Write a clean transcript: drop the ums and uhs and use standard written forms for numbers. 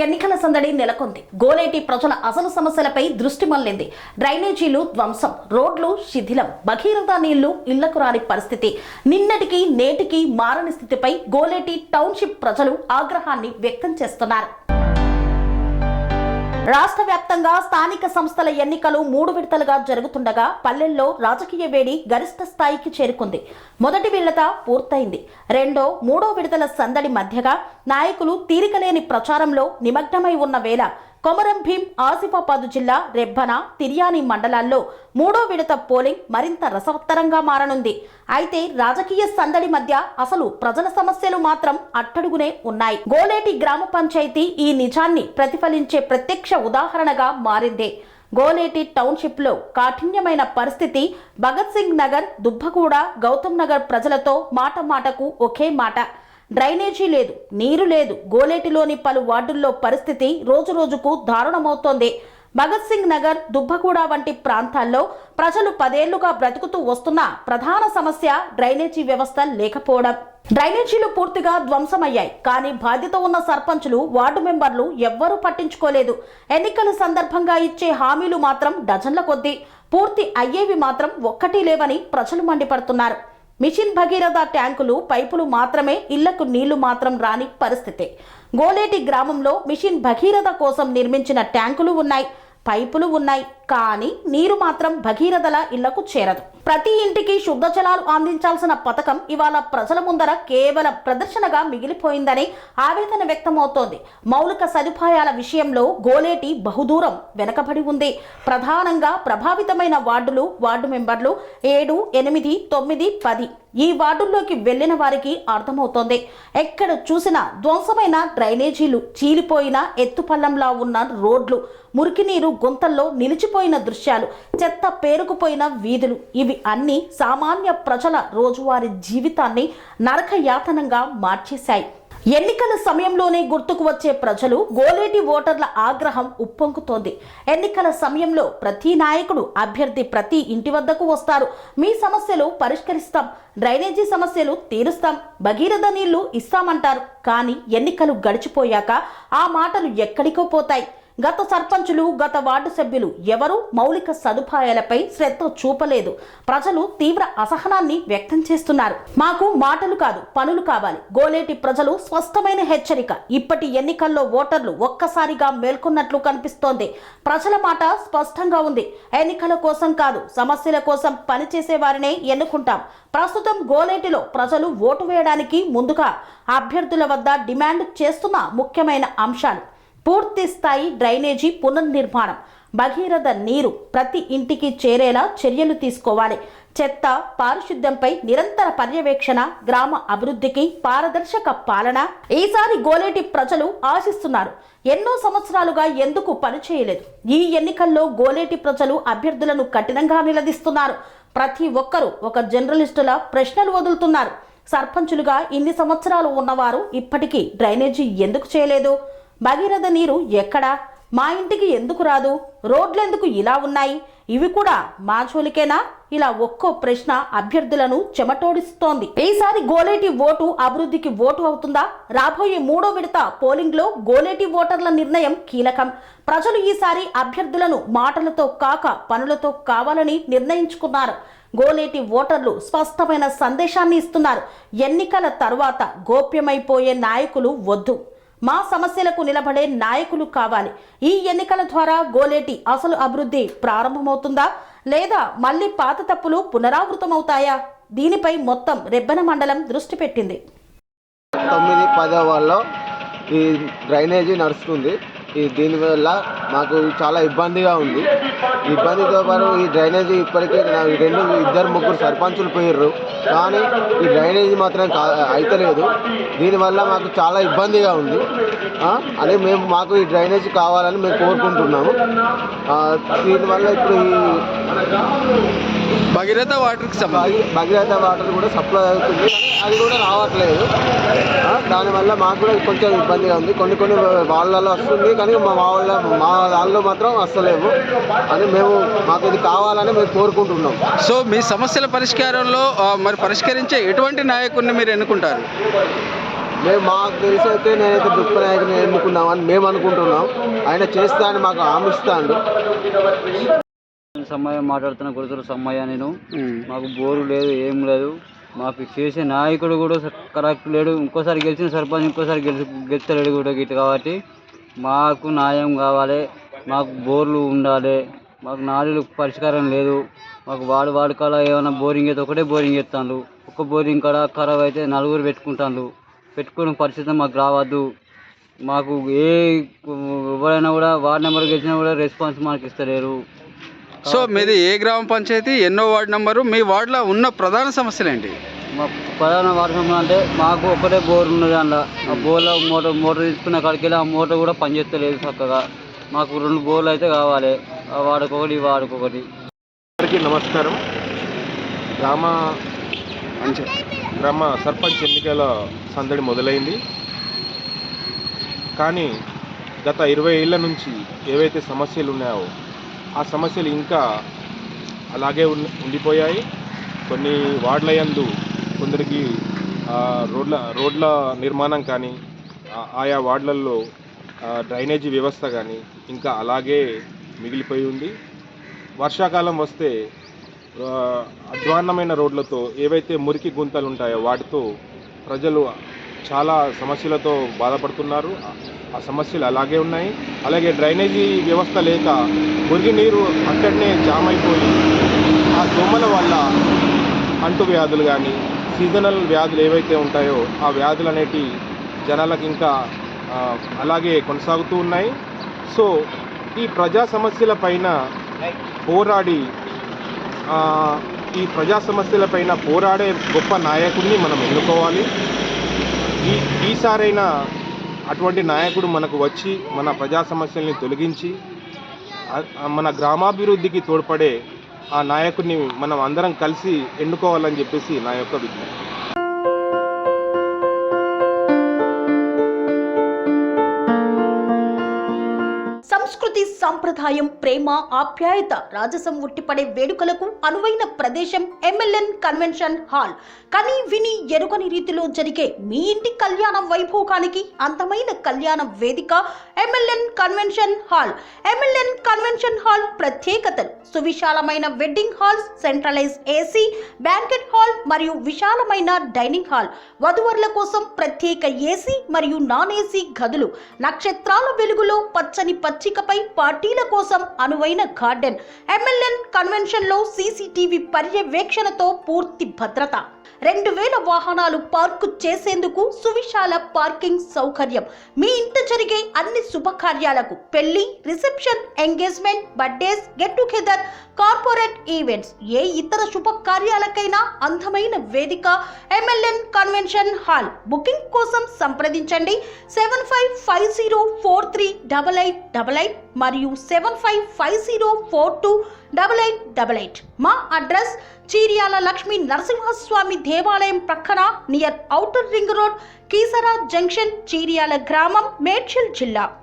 ఎన్నికల సందడి నెలకొంది. గోలేటి ప్రజల అసలు సమస్యలపై దృష్టి మళ్లింది. డ్రైనేజీలు ధ్వంసం, రోడ్లు శిథిలం, భగీరథ నీళ్లు ఇళ్లకు రాని పరిస్థితి. నిన్నటికి నేటికి మారని స్థితిపై గోలేటి టౌన్షిప్ ప్రజలు ఆగ్రహాన్ని వ్యక్తం చేస్తున్నారు. రాష్ట్ర వ్యాప్తంగా స్థానిక సంస్థల ఎన్నికలు 3 విడతలుగా జరుగుతుండగా పల్లెల్లో రాజకీయ వేడి గరిష్ట స్థాయికి చేరుకుంది. మొదటి విడత పూర్తయింది. మూడో విడతల సందడి మధ్యగా నాయకులు తీరికలేని ప్రచారంలో నిమగ్నమై ఉన్న వేళ కొమరం భీం, ఆసిఫాబాద్ జిల్లా రెబ్బన, తిర్యాని మండలాల్లో 3వ విడత పోలింగ్ మరింత రసవత్తరంగా మారనుంది. అయితే రాజకీయ సందడి మధ్య అసలు ప్రజల సమస్యలు మాత్రం అట్టడుగునే ఉన్నాయి. గోలేటి గ్రామ పంచాయతీ ఈ నిజాన్ని ప్రతిఫలించే ప్రత్యక్ష ఉదాహరణగా మారింది. గోలేటి టౌన్షిప్ లో కాఠిన్యమైన పరిస్థితి. భగత్ సింగ్ నగర్, దుబ్బగూడ, గౌతమ్ నగర్ ప్రజలతో మాట మాటకు ఒకే మాట. డ్రైనేజీ లేదు, నీరు లేదు. గోలేటిలోని పలు వార్డుల్లో పరిస్థితి రోజు రోజుకు దారుణమవుతోంది. భగత్ సింగ్ నగర్, దుబ్బగూడ వంటి ప్రాంతాల్లో ప్రజలు 10 ఏళ్లుగా బ్రతుకుతూ వస్తున్న ప్రధాన సమస్య డ్రైనేజీ వ్యవస్థ లేకపోవడం. డ్రైనేజీలు పూర్తిగా ధ్వంసమయ్యాయి. కానీ బాధ్యత ఉన్న సర్పంచులు, వార్డు మెంబర్లు ఎవ్వరూ పట్టించుకోలేదు. ఎన్నికల సందర్భంగా ఇచ్చే హామీలు మాత్రం డజన్ల కొద్దీ, పూర్తి అయ్యేవి మాత్రం ఒక్కటి లేవని ప్రజలు మండిపడుతున్నారు. మిషన్ భగీరథ ట్యాంకులు, పైపులు మాత్రమే, ఇళ్లకు నీళ్లు మాత్రం రాని పరిస్థితి. గోలేటి గ్రామంలో మిషన్ భగీరథ కోసం నిర్మించిన ట్యాంకులు ఉన్నాయి, పైపులు ఉన్నాయి. కానీ నీరు మాత్రం భగీరథల ఇళ్లకు చేరదు. ప్రతి ఇంటికి శుద్ధ జలాలు అందించాల్సిన పథకం ఇవాళ ప్రజల ముందర కేవలం ప్రదర్శనగా మిగిలిపోయిందని ఆవేదన వ్యక్తమవుతోంది. మౌలిక సదుపాయాల విషయంలో గోలేటి బహుదూరం వెనకబడి ఉంది. ప్రధానంగా ప్రభావితమైన వార్డులు, వార్డు మెంబర్లు 7, 8, 9, 10 ఈ వార్డుల్లోకి వెళ్లిన వారికి అర్థమవుతోంది. ఎక్కడ చూసినా ధ్వంసమైన డ్రైనేజీలు, చీలిపోయిన ఎత్తుపల్లంలా ఉన్న రోడ్లు, మురికి నీరు గుంతల్లో నిలిచిపోయిన దృశ్యాలు, చెత్త పేరుకుపోయిన వీధులు, ఇవి అన్నీ సామాన్య ప్రజల రోజువారీ జీవితాన్ని నరకయాతనంగా మార్చేశాయి. ఎన్నికల సమయంలోనే గుర్తుకు వచ్చే ప్రజలు, గోలేటి ఓటర్ల ఆగ్రహం ఉప్పొంగుతోంది. ఎన్నికల సమయంలో ప్రతి నాయకుడు, అభ్యర్థి ప్రతి ఇంటి వద్దకు వస్తారు. మీ సమస్యలు పరిష్కరిస్తాం, డ్రైనేజీ సమస్యలు తీరుస్తాం, భగీరథ నీళ్లు ఇస్తామంటారు. కానీ ఎన్నికలు గడిచిపోయాక ఆ మాటలు ఎక్కడికో పోతాయి. గత సర్పంచులు, గత వార్డు సభ్యులు ఎవరూ మౌలిక సదుపాయాలపై శ్రద్ధ చూపలేదు. ప్రజలు తీవ్ర అసహనాన్ని వ్యక్తం చేస్తున్నారు. మాకు మాటలు కాదు, పనులు కావాలి. గోలేటి ప్రజలు స్పష్టమైన హెచ్చరిక. ఇప్పటి ఎన్నికల్లో ఓటర్లు ఒక్కసారిగా మేల్కొన్నట్లు కనిపిస్తోంది. ప్రజల మాట స్పష్టంగా ఉంది. ఎన్నికల కోసం కాదు, సమస్యల కోసం పనిచేసే వారినే ఎన్నుకుంటాం. ప్రస్తుతం గోలేటిలో ప్రజలు ఓటు వేయడానికి ముందుగా అభ్యర్థుల వద్ద డిమాండ్ చేస్తున్న ముఖ్యమైన అంశాలు: పూర్తి స్థాయి డ్రైనేజీ పునర్నిర్మాణం, భగీరథ నీరు ప్రతి ఇంటికి చేరేలా చర్యలు తీసుకోవాలి, చెత్త పారిశుద్ధ్యంపై నిరంతర పర్యవేక్షణ, గ్రామ అభివృద్ధికి పారదర్శక పాలన. ఈసారి గోలేటి ప్రజలు ఆశిస్తున్నారు. ఎన్నో సంవత్సరాలుగా ఎందుకు పనిచేయలేదు? ఈ ఎన్నికల్లో గోలేటి ప్రజలు అభ్యర్థులను కఠినంగా నిలదీస్తున్నారు. ప్రతి ఒక్కరూ ఒక జర్నలిస్టుల ప్రశ్నలు వదులుతున్నారు. సర్పంచులుగా ఇన్ని సంవత్సరాలు ఉన్నవారు ఇప్పటికీ డ్రైనేజీ ఎందుకు చేయలేదు? భగీరథ నీరు ఎక్కడా? మా ఇంటికి ఎందుకు రాదు? రోడ్లెందుకు ఇలా ఉన్నాయి? ఇవి కూడా మా జోలికేనా? ఇలా ఒక్కో ప్రశ్న అభ్యర్థులను చెమటోడిస్తోంది. ఈసారి గోలేటి ఓటు అభివృద్ధికి ఓటు అవుతుందా? రాబోయే 3వ విడత పోలింగ్ లో గోలేటి ఓటర్ల నిర్ణయం కీలకం. ప్రజలు ఈసారి అభ్యర్థులను మాటలతో కాక పనులతో కావాలని నిర్ణయించుకున్నారు. గోలేటి ఓటర్లు స్పష్టమైన సందేశాన్ని ఇస్తున్నారు. ఎన్నికల తర్వాత గోప్యమైపోయే నాయకులు వద్దు, మా సమస్యలకు నిలబడే నాయకులు కావాలి. ఈ ఎన్నికల ద్వారా గోలేటి అసలు అభివృద్ధి ప్రారంభమవుతుందా, లేదా మళ్ళీ పాత తప్పులు పునరావృతమవుతాయా? దీనిపై మొత్తం రెబ్బన మండలం దృష్టి పెట్టింది. 9-10 వాళ్ళలో ఈ డ్రైనేజీ నడుస్తుంది. దీనివల్ల మాకు చాలా ఇబ్బందిగా ఉంది. ఇబ్బందితో పాటు ఈ డ్రైనేజీ ఇప్పటికే 2-3 సర్పంచులు పోయారు, కానీ ఈ డ్రైనేజీ మాత్రం అయితలేదు. దీనివల్ల మాకు చాలా ఇబ్బందిగా ఉంది అని మాకు ఈ డ్రైనేజీ కావాలని మేము కోరుకుంటున్నాము. దీనివల్ల ఇప్పుడు ఈ భగీరథ వాటర్ కూడా సప్లై అవుతుంది, అది కూడా రావట్లేదు. దానివల్ల మాకు కూడా కొంచెం ఇబ్బందిగా ఉంది. కొన్ని వాళ్ళలో వస్తుంది, కానీ మా వాళ్ళు మాత్రం వస్తలేవు అని మాకు ఇది కావాలని మేము కోరుకుంటున్నాం. సో మీ సమస్యల పరిష్కారంలో మరి పరిష్కరించే ఎటువంటి నాయకుడిని మీరు ఎన్నుకుంటారు? మాకు తెలిసి అయితే నేనైతే దుఃఖ నాయకుని ఎన్నుకున్నామని మేము అనుకుంటున్నాం. ఆయన చేస్తా అని మాకు హామీ ఇస్తాడు. సమ్మయ్య మాట్లాడుతున్న గురుతుల సమ్మయ్య. నేను మాకు బోరు లేదు, ఏం లేదు. మాకు చేసే నాయకుడు కూడా కరెక్ట్ లేడు. ఇంకోసారి గెలిచిన సర్పంచ్ ఇంకోసారి గెలుస్తలేడు కూడా గిట్ట. కాబట్టి మాకు న్యాయం కావాలి, మాకు బోర్లు ఉండాలి, మాకు నాలుగు పరిష్కారం లేదు. మాకు వాడు కాడ ఏమైనా బోరింగ్ అయితే ఒకటే బోరింగ్ ఎత్తాను, ఒక్క బోరింగ్ కాడ ఖరాబ్ అయితే నలుగురు పెట్టుకునే పరిస్థితి మాకు రావద్దు. మాకు ఎవరైనా కూడా వార్డు నెంబర్ గెలిచినా కూడా రెస్పాన్స్ మాకు ఇస్తలేరు. సో మీది ఏ గ్రామ పంచాయతీ, ఎన్నో వార్డు నెంబరు, మీ వార్డులో ఉన్న ప్రధాన సమస్యలు ఏంటి? మా ప్రధాన వార్డు అంటే మాకు ఒకటే బోర్ ఉన్నది. అందులో ఆ బోర్లో మోటార్ తీసుకున్న కాడికి వెళ్ళి ఆ మోటార్ కూడా పనిచేస్తలేదు చక్కగా. మాకు 2 బోర్లు అయితే కావాలి, వాడుకొకటి వాడుకొకటి. అందరికీ నమస్కారం. గ్రామ సర్పంచ్ ఎన్నికల సందడి మొదలైంది. కానీ గత 20 ఏళ్ళ నుంచి ఏవైతే సమస్యలు ఉన్నాయో ఆ సమస్యలు ఇంకా అలాగే ఉండిపోయాయి. కొన్ని వార్డుల యందు కొందరికి రోడ్ల నిర్మాణం కానీ, ఆయా వార్డులలో డ్రైనేజీ వ్యవస్థ కానీ ఇంకా అలాగే మిగిలిపోయి ఉంది. వర్షాకాలం వస్తే అధ్వాన్నమైన రోడ్లతో ఏవైతే మురికి గుంతలు ఉంటాయో వాటితో ప్రజలు చాలా సమస్యలతో బాధపడుతున్నారు. ఆ సమస్యలు అలాగే ఉన్నాయి. అలాగే డ్రైనేజీ వ్యవస్థ లేక మురికి నీరు అక్కడనే జామ్ అయిపోయి ఆ దోమల వల్ల అంటువ్యాధులు కానీ సీజనల్ వ్యాధులు ఏవైతే ఉంటాయో ఆ వ్యాధులు అనేటి జనాలకు ఇంకా అలాగే కొనసాగుతూ ఉన్నాయి. సో ఈ ప్రజా సమస్యల పైన పోరాడే గొప్ప నాయకుడిని మనం ఎన్నుకోవాలి. ఈసారైనా అటువంటి నాయకుడు మనకు వచ్చి మన ప్రజా సమస్యల్ని తొలగించి మన గ్రామాభివృద్ధికి తోడ్పడే ఆ నాయకుడిని మనం అందరం కలిసి ఎన్నుకోవాలని చెప్పేసి నా యొక్క విజ్ఞప్తి. సంస్కృతి, సంప్రదాయం, ప్రేమ, ఆప్యాయత, రాజసం ఉట్టిపడే వేడుకలకు అనువైన ప్రదేశం ఎంఎల్ఎన్ కన్వెన్షన్ హాల్. కని విని ఎరుగని రీతిలో జరిగే మీ ఇంటి కళ్యాణ వైభోగానికి అందమైన కళ్యాణ వేదిక MLN convention hall. MLN convention hall ప్రత్యేకతలు: సువిశాలమైన wedding halls, centralise AC banquet hall మరియు విశాలమైన డైనింగ్ హాల్, వధువరుల కోసం ప్రత్యేక ఏసీ మరియు నాన్ ఏసీ గదులు, నక్షత్రాల వెలుగులో పచ్చని పచ్చికపై పార్టీల కోసం అనువైన గార్డెన్. ఎంఎల్ఎన్ కన్వెన్షన్ లో సీసీటీవీ పర్యవేక్షణతో పూర్తి భద్రత. 2000 వాహనాలు పార్కు చేసేందుకు సువిశాల పార్కింగ్ సౌకర్యం. మీ ఇంట జరిగే అన్ని శుభకార్యాలకు, పెళ్లి, reception, engagement, birthdays, get together, corporate events, ఏ ఇతర శుభకార్యాలకైనా అందమైన వేదిక ఎంఎల్ఎన్ కన్వెన్షన్ హాల్. బుకింగ్ కోసం సంప్రదించండి 7550438888 మరియు 7550428888. మా అడ్రస్ చీర్యాల లక్ష్మీ నరసింహస్వామి దేవాలయం ప్రక్కన, near outer ring road, Keesara junction, Cheeryal గ్రామం, మేడ్చల్ జిల్లా.